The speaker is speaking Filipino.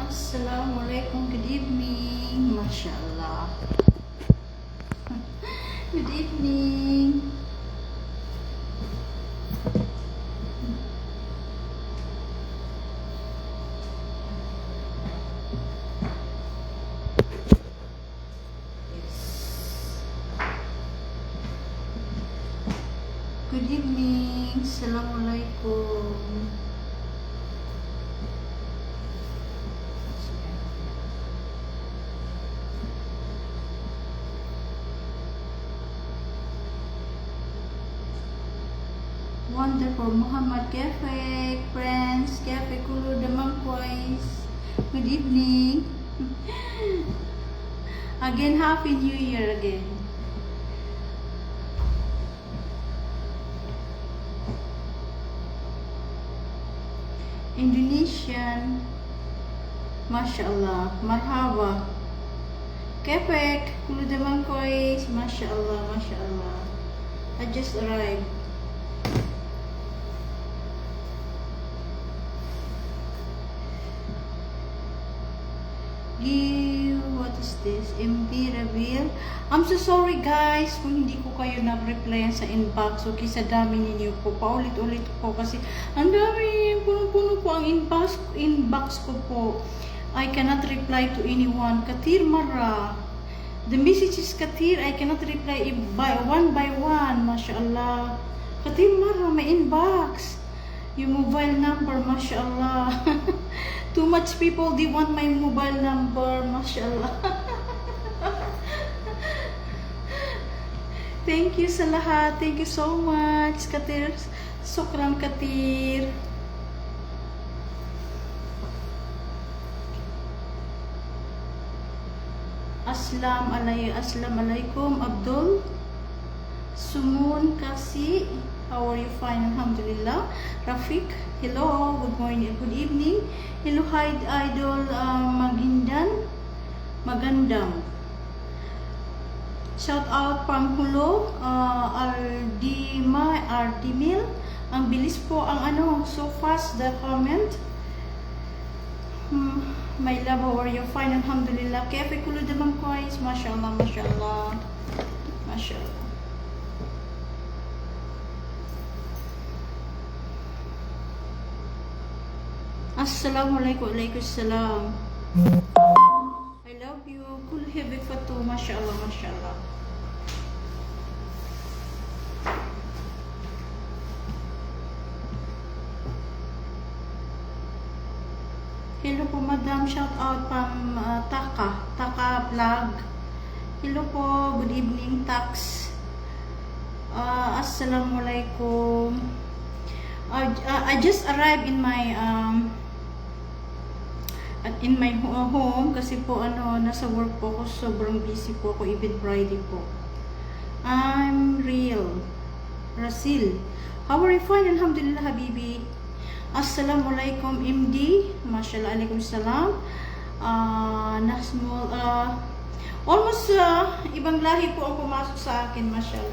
Assalamualaikum, good evening. Mashallah. Good evening. Good evening. Assalamualaikum. Wonderful. Muhammad Cafe, friends, Cafe Kulu Damangkwais. Good evening. Again, Happy New Year again. Indonesian. Mashallah. Marhaba. Cafe Kulu Damangkwais. Mashallah, mashallah. I just arrived. What is this? MB Reveal. I'm so sorry guys kung hindi ko kayo nag-reply sa inbox. Okay, sa dami ninyo po. Paulit-ulit po kasi ang dami, puno-puno po ang inbox ko po. I cannot reply to anyone. Katir Mara. The message is Katir. I cannot reply by one. Mashallah. Katir Mara, may inbox. Yung mobile number, mashallah. Too much people, they want my mobile number, mashallah. Thank you sa lahat. Thank you so much, Katir. Sukran, Katir. Assalamualaikum, Abdul. Sumun Kasi. How are you? Fine, alhamdulillah. Rafiq, hello, good morning, good evening. Hello, hi, idol, Magandang. Shout out from Hulo, Ardimil. Ang bilis po ang so fast the comment. My love, how are you? Fine, alhamdulillah. Cafe Kulo Damangkwais, mashallah, mashallah. Mashallah. Assalamualaikum, waalaikumsalam. I love you. Kul hibik fatu, mashallah, mashallah. Hello po, madam. Shout out from Taka vlog. Hello po, good evening, Tax. Assalamualaikum. I just arrived in my home kasi po nasa work po ako, sobrang busy po ako, even Friday po. I'm real Rasil. How are you? Fine, alhamdulillah, habibi. Assalamualaikum, MD. Mashallah, alaikum salam. Nasmul, almost ibang lahi po ang pumasok sa akin, mashallah.